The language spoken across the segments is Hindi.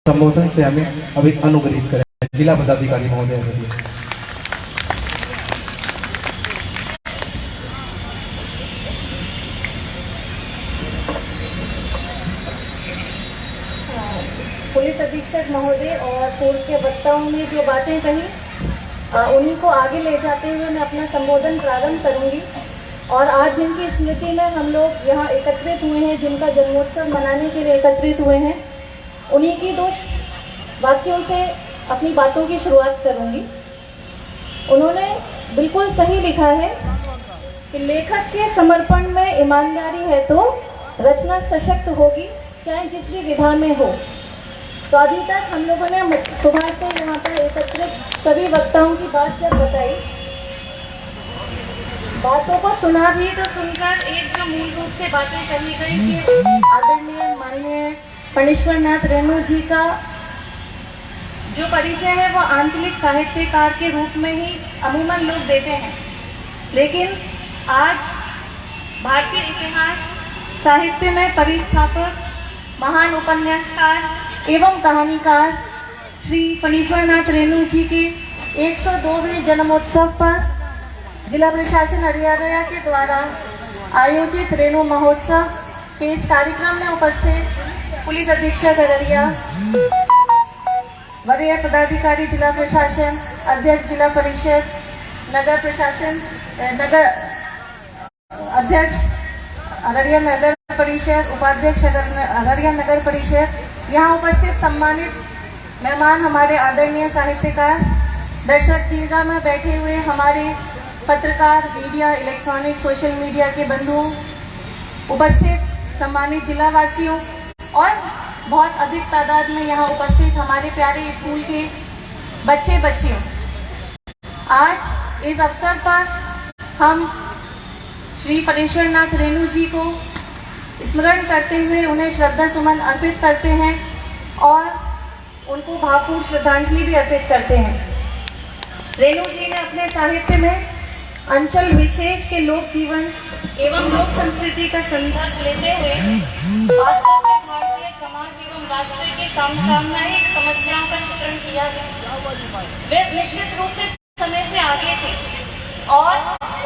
संबोधन से हमें अभी अनुग्रहित करें। जिला पदाधिकारी महोदय पुलिस अधीक्षक महोदय और पूर्व के वक्ताओं ने जो बातें कही उन्हीं को आगे ले जाते हुए मैं अपना संबोधन प्रारंभ करूंगी। और आज जिनकी स्मृति में हम लोग यहाँ एकत्रित हुए हैं, जिनका जन्मोत्सव मनाने के लिए एकत्रित हुए हैं, उन्हीं की दो वाक्यों से अपनी बातों की शुरुआत करूंगी। उन्होंने बिल्कुल सही लिखा है कि लेखक के समर्पण में ईमानदारी है तो रचना सशक्त होगी, चाहे जिस भी विधा में हो। तो अभी तक हम लोगों ने सुबह से यहाँ पर एकत्रित सभी वक्ताओं की बात जब बताई, बातों को सुना भी, तो सुनकर एक जो मूल रूप से बातें कही गई कि आदरणीय माननीय फणीश्वर नाथ रेणु जी का जो परिचय है वो आंचलिक साहित्यकार के रूप में ही अमूमन लोग देते हैं, लेकिन आज भारतीय इतिहास साहित्य में परिस्थापक, महान उपन्यासकार एवं कहानीकार श्री फणीश्वर नाथ रेणु जी के 102वें जन्मोत्सव पर जिला प्रशासन अरिया के द्वारा आयोजित रेणु महोत्सव के इस कार्यक्रम में उपस्थित पुलिस अधीक्षक अररिया, वरीय पदाधिकारी जिला प्रशासन, अध्यक्ष जिला परिषद, नगर प्रशासन, नगर अध्यक्ष अररिया नगर परिषद, उपाध्यक्ष अररिया नगर परिषद, यहाँ उपस्थित सम्मानित मेहमान, हमारे आदरणीय साहित्यकार, दर्शक दीर्घा में बैठे हुए हमारे पत्रकार, मीडिया, इलेक्ट्रॉनिक, सोशल मीडिया के बंधुओं, उपस्थित सम्मानित जिलावासियों और बहुत अधिक तादाद में यहाँ उपस्थित हमारे प्यारे स्कूल के बच्चे बच्चियों, आज इस अवसर पर हम श्री फणीश्वर नाथ रेणु जी को स्मरण करते हुए उन्हें श्रद्धा सुमन अर्पित करते हैं और उनको भावपूर्ण श्रद्धांजलि भी अर्पित करते हैं। रेणु जी ने अपने साहित्य में अंचल विशेष के लोक जीवन एवं लोक संस्कृति का संदर्भ लेते हुए वास्तव में भारतीय समाज एवं राष्ट्र की समसामयिक समस्याओं का चित्रण किया है। वे निश्चित रूप से समय से आगे थे और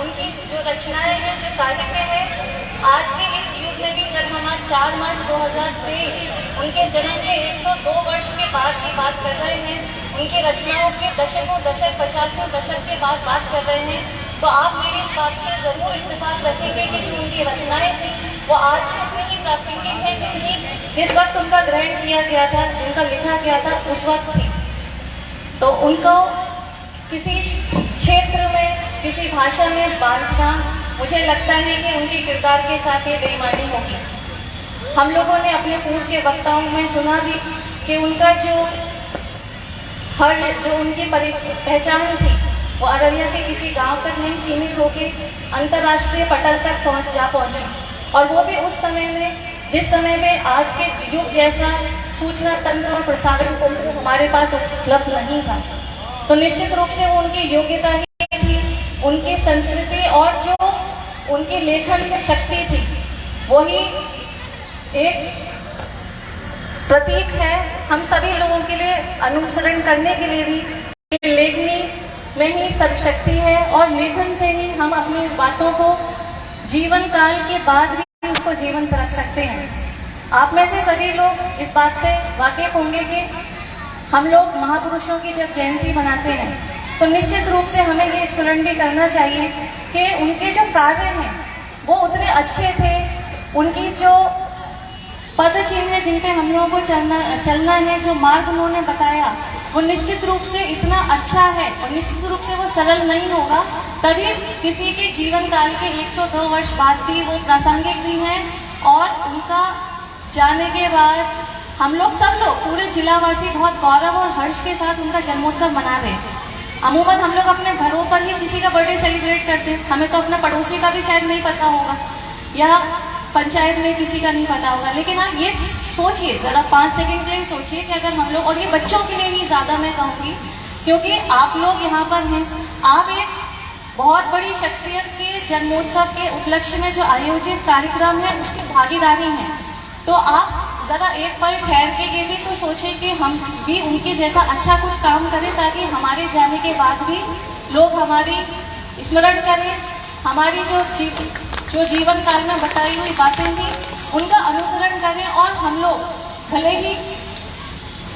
उनकी जो रचनाएं हैं, जो साहित्य है, आज के इस युग में भी जब हम आज 4 मार्च 2023 उनके जन्म के 102 वर्ष के बाद की बात कर रहे हैं, उनकी रचनाओं के दशकों 50वें दशक के बाद बात कर रहे हैं, तो आप मेरी इस बात से जरूर इत्तेफाक रखेंगे कि जो उनकी रचनाएं थी वो आज भी उतनी ही प्रासंगिक है जिस वक्त उनका ग्रहण किया गया था, जिनका लिखा गया था उस वक्त थी। तो उनको किसी क्षेत्र में, किसी भाषा में बांटना, मुझे लगता है कि उनके किरदार के साथ ये बेईमानी होगी। हम लोगों ने अपने पूर्व के वक्ताओं में सुना भी कि उनका जो उनकी पहचान थी वो अररिया के किसी गांव तक नहीं सीमित होकर अंतर्राष्ट्रीय पटल तक पहुंची, और वो भी उस समय में जिस समय में आज के युग जैसा सूचना तंत्र और प्रसारण तंत्र हमारे पास उपलब्ध नहीं था। तो निश्चित रूप से वो उनकी योग्यता ही थी, उनकी संस्कृति और जो उनकी लेखन में शक्ति थी वही एक प्रतीक है हम सभी लोगों के लिए, अनुसरण करने के लिए भी। लेखनी में ही सर्वशक्ति है और लेखन से ही हम अपनी बातों को जीवन काल के बाद भी उसको जीवंत रख सकते हैं। आप में से सभी लोग इस बात से वाकिफ होंगे कि हम लोग महापुरुषों की जब जयंती मनाते हैं तो निश्चित रूप से हमें ये स्मरण भी करना चाहिए कि उनके जो कार्य हैं वो उतने अच्छे थे, उनकी जो पद चिन्ह जिन पे हम लोगों को चलना है, जो मार्ग उन्होंने बताया वो निश्चित रूप से इतना अच्छा है और निश्चित रूप से वो सरल नहीं होगा, तभी किसी के जीवन काल के 102 वर्ष बाद भी वो प्रासंगिक भी हैं। और उनका जाने के बाद हम लोग सब लोग पूरे जिलावासी बहुत गौरव और हर्ष के साथ उनका जन्मोत्सव मना रहे हैं। अमूमन हम लोग अपने घरों पर ही किसी का बर्थडे सेलिब्रेट करते हैं, हमें तो अपना पड़ोसी का भी शायद नहीं पता होगा या पंचायत में किसी का नहीं पता होगा, लेकिन आप ये सोचिए ज़रा 5 सेकंड के लिए सोचिए कि अगर हम लोग, और ये बच्चों के लिए ही ज़्यादा मैं कहूँगी क्योंकि आप लोग यहाँ पर हैं, आप एक बहुत बड़ी शख्सियत के जन्मोत्सव के उपलक्ष्य में जो आयोजित कार्यक्रम है उसकी भागीदारी हैं, तो आप ज़रा एक पल ठहर के ये भी तो सोचें कि हम भी उनके जैसा अच्छा कुछ काम करें, ताकि हमारे जाने के बाद भी लोग हमारी स्मरण करें, हमारी जो जीवन काल में बताई हुई बातें थी उनका अनुसरण करें, और हम लोग भले ही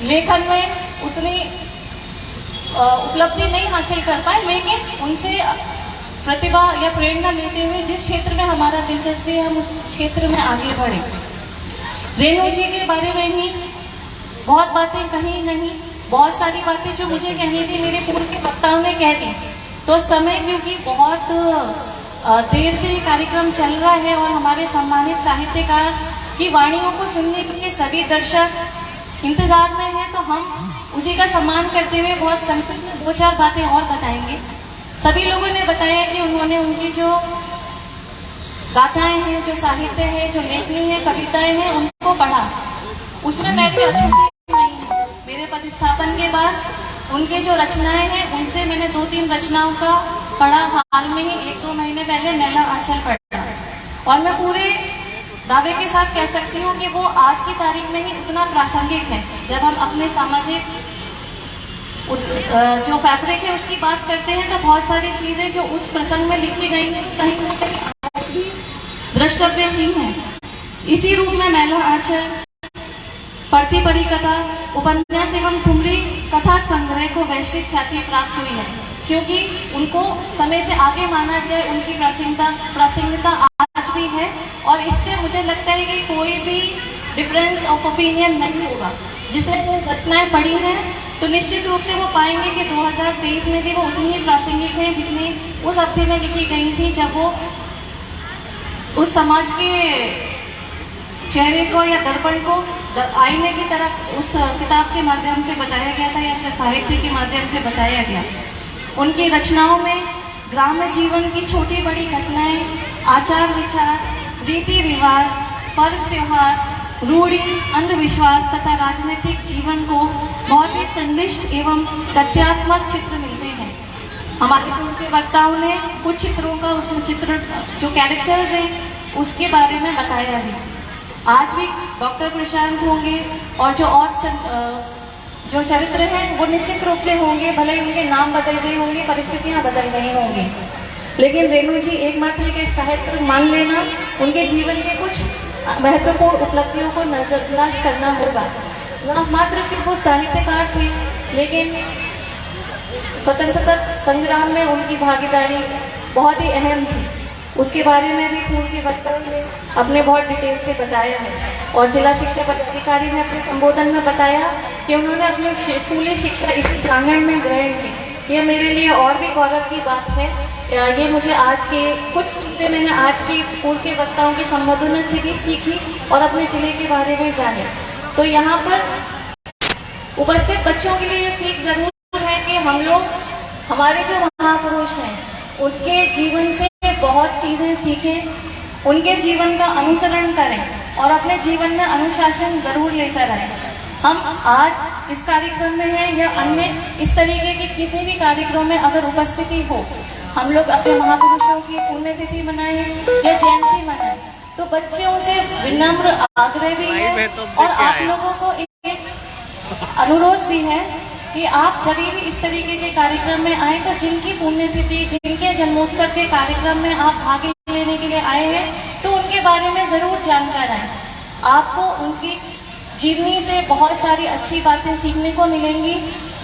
लेखन में उतनी उपलब्धि नहीं हासिल कर पाए, लेकिन उनसे प्रतिभा या प्रेरणा लेते हुए जिस क्षेत्र में हमारा दिलचस्पी है हम उस क्षेत्र में आगे बढ़े। रेणु जी के बारे में ही बहुत बातें कही नहीं, बहुत सारी बातें जो मुझे कहनी थी मेरे पूर्व के वक्ताओं ने कह दी। तो समय क्योंकि बहुत देर से ये कार्यक्रम चल रहा है और हमारे सम्मानित साहित्यकार की वाणियों को सुनने के लिए सभी दर्शक इंतजार में हैं, तो हम उसी का सम्मान करते हुए बहुत संक्षिप्त में 2-4 बातें और बताएंगे। सभी लोगों ने बताया कि उन्होंने उनकी जो गाथाएं हैं, जो साहित्य है, जो लेखनी है, कविताएं हैं, उनको पढ़ा। उसमें मैं भी अछूती नहीं हूँ। मेरे प्रतिस्थापन के बाद उनके जो रचनाएं हैं उनसे मैंने 2-3 रचनाओं का पढ़ा। हाल में ही 1-2 महीने पहले मेला आंचल पढ़ा, और मैं पूरे दावे के साथ कह सकती हूँ कि वो आज की तारीख में ही उतना प्रासंगिक है। जब हम अपने सामाजिक जो फैब्रिक है उसकी बात करते हैं तो बहुत सारी चीज़ें जो उस प्रसंग में लिखी गई हैं कहीं ना कहीं द्रष्टव्य ही हैं। इसी रूप में मेला आंचल, पढ़ती पढ़ी कथा, उपन्यास एवं ठुमरी कथा संग्रह को वैश्विक ख्याति प्राप्त हुई है, क्योंकि उनको समय से आगे माना जाए, उनकी प्रासंगिकता आज भी है। और इससे मुझे लगता है कि कोई भी डिफरेंस ऑफ ओपिनियन नहीं होगा। जिसने वो रचनाएं पढ़ी हैं तो निश्चित रूप से वो पाएंगे कि 2023 में भी वो उतनी ही प्रासंगिक हैं जितनी उस अवधि में लिखी गई थी, जब वो उस समाज के चेहरे को या दर्पण को आईने की तरह उस किताब के माध्यम से बताया गया था या उस साहित्य के माध्यम से बताया गया। उनकी रचनाओं में ग्राम्य जीवन की छोटी बड़ी घटनाएं, आचार विचार, रीति रिवाज, पर्व त्योहार, रूढ़ी, अंधविश्वास तथा राजनीतिक जीवन को बहुत ही संदिष्ट एवं तथ्यात्मक चित्र मिलते हैं। हमारे पूर्व के वक्ताओं ने कुछ चित्रों का, उसमें चित्र जो कैरेक्टर्स हैं उसके बारे में बताया है। आज भी डॉक्टर प्रशांत होंगे और जो चरित्र हैं वो निश्चित रूप से होंगे, भले ही उनके नाम बदल गए होंगे, परिस्थितियां बदल गई होंगी, लेकिन रेणु जी एकमात्र एक साहित्य मान लेना उनके जीवन के कुछ महत्वपूर्ण उपलब्धियों को नजरअंदाज करना होगा। ना मात्र सिर्फ वो साहित्यकार थे, लेकिन स्वतंत्रता संग्राम में उनकी भागीदारी बहुत ही अहम थी। उसके बारे में भी पूर्व के वक्ताओं ने अपने बहुत डिटेल से बताया है। और जिला शिक्षा पदाधिकारी ने अपने संबोधन में बताया कि उन्होंने अपनी स्कूली शिक्षा इसी प्रांगण में ग्रहण की। यह मेरे लिए और भी गौरव की बात है। ये मुझे आज के कुछ चीज़ें मैंने आज के पूर्व के वक्ताओं के संबोधन से भी सीखी और अपने जिले के बारे में जाने। तो यहाँ पर उपस्थित बच्चों के लिए ये सीख जरूर है कि हम लोग हमारे जो महापुरुष हैं उनके जीवन से बहुत चीज़ें सीखें, उनके जीवन का अनुसरण करें और अपने जीवन में अनुशासन जरूर लेकर आए। हम आज इस कार्यक्रम में हैं या अन्य इस तरीके के किसी भी कार्यक्रम में अगर उपस्थिति हो, हम लोग अपने महापुरुषों की पुण्यतिथि मनाएं या जयंती मनाएं, तो बच्चों से विनम्र आग्रह भी है और आप लोगों को एक अनुरोध भी है कि आप जब भी इस तरीके के कार्यक्रम में आए तो जिनकी पुण्यतिथि, जिनके जन्मोत्सव के कार्यक्रम में आप भाग लेने के लिए आए हैं तो उनके बारे में ज़रूर जानकर आए। आपको उनकी जीवनी से बहुत सारी अच्छी बातें सीखने को मिलेंगी।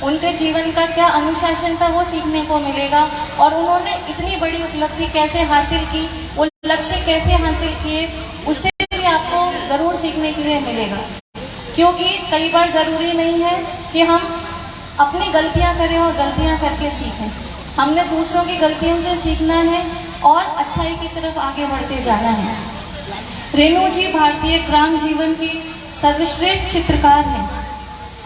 उनके जीवन का क्या अनुशासन था वो सीखने को मिलेगा और उन्होंने इतनी बड़ी उपलब्धि कैसे हासिल की, वो लक्ष्य कैसे हासिल किए, उससे भी आपको ज़रूर सीखने के लिए मिलेगा। क्योंकि कई बार ज़रूरी नहीं है कि हम अपनी गलतियां करें और गलतियां करके सीखें। हमने दूसरों की गलतियों से सीखना है और अच्छाई की तरफ आगे बढ़ते जाना है। रेणु जी भारतीय ग्राम जीवन की सर्वश्रेष्ठ चित्रकार हैं।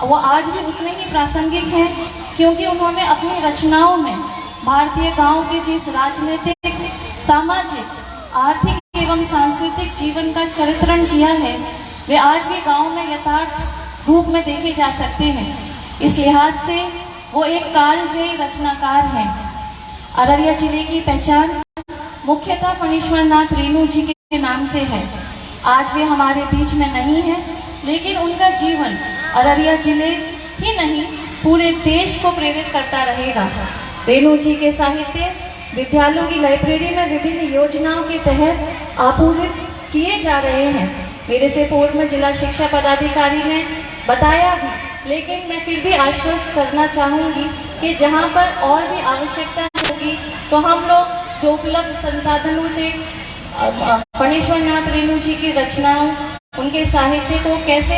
वो आज भी उतने ही प्रासंगिक हैं क्योंकि उन्होंने अपनी रचनाओं में भारतीय गांव के जिस राजनीतिक, सामाजिक, आर्थिक एवं सांस्कृतिक जीवन का चित्रण किया है वे आज भी गांव में यथार्थ रूप में देखे जा सकते हैं। इस लिहाज से वो एक कालजयी रचनाकार हैं। अररिया जिले की पहचान मुख्यतः फणीश्वर नाथ रेणु जी के नाम से है। आज वे हमारे बीच में नहीं है, लेकिन उनका जीवन अररिया जिले ही नहीं पूरे देश को प्रेरित करता रहेगा। रेणु जी के साहित्य विद्यालयों की लाइब्रेरी में विभिन्न योजनाओं के तहत आपूर्ति किए जा रहे हैं। मेरे से पूर्व में जिला शिक्षा पदाधिकारी ने बताया भी, लेकिन मैं फिर भी आश्वस्त करना चाहूँगी कि जहाँ पर और भी आवश्यकता होगी तो हम लोग जो उपलब्ध संसाधनों से फणीश्वर नाथ रेणु जी की रचनाओं, उनके साहित्य को कैसे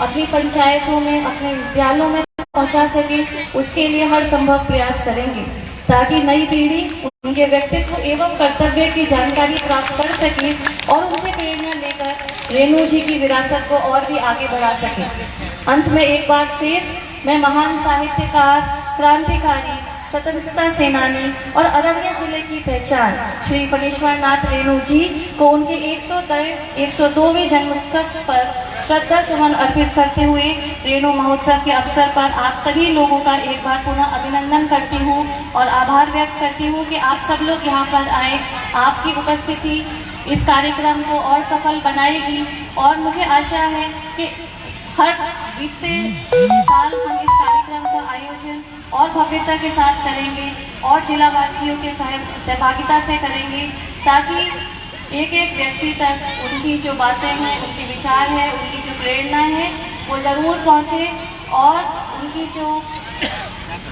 अपनी पंचायतों में, अपने विद्यालयों में पहुंचा सके, उसके लिए हर संभव प्रयास करेंगे ताकि नई पीढ़ी उनके व्यक्तित्व एवं कर्तव्य की जानकारी प्राप्त कर सके और उनसे प्रेरणा लेकर रेणु जी की विरासत को और भी आगे बढ़ा सके। अंत में एक बार फिर मैं महान साहित्यकार, क्रांतिकारी, स्वतंत्रता सेनानी और अररिया जिले की पहचान श्री फणीश्वर नाथ रेणु जी को उनके 102वें जन्मोत्सव पर श्रद्धा सुमन अर्पित करते हुए रेणु महोत्सव के अवसर पर आप सभी लोगों का एक बार पुनः अभिनंदन करती हूँ और आभार व्यक्त करती हूँ कि आप सब लोग यहाँ पर आए। आपकी उपस्थिति इस कार्यक्रम को और सफल बनाएगी और मुझे आशा है कि हर बीते साल हम इस कार्यक्रम का आयोजन और भव्यता के साथ करेंगे और जिला वासियों के सहभागिता से करेंगे ताकि एक एक व्यक्ति तक उनकी जो बातें हैं, उनके विचार हैं, उनकी जो प्रेरणा है वो ज़रूर पहुँचे और उनकी जो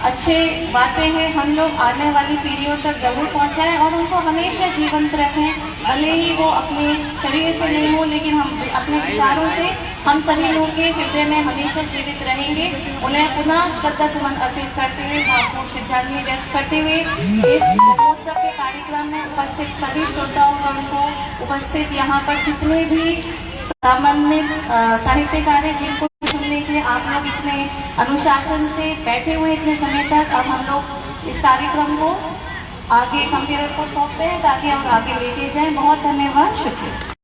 अच्छे बातें हैं हम लोग आने वाली पीढ़ियों तक ज़रूर पहुँचाएं और उनको हमेशा जीवंत रखें। भले ही वो अपने शरीर से नहीं हो, लेकिन हम अपने विचारों से हम सभी लोगों के हृदय में हमेशा जीवित रहेंगे। उन्हें पुनः श्रद्धा सुमन अर्पित करते हुए, भावपूर्ण श्रद्धांजलि व्यक्त करते हुए इस जन्मोत्सव के कार्यक्रम में उपस्थित सभी श्रोताओं का, उनको उपस्थित यहाँ पर जितने भी सामान्य साहित्यकार हैं जिनको सुनने के लिए आप लोग इतने अनुशासन से बैठे हुए इतने समय तक, अब हम लोग इस कार्यक्रम को आगे कंप्यूटर को सौंपते हैं ताकि हम आगे लेके जाएं। बहुत धन्यवाद, शुक्रिया।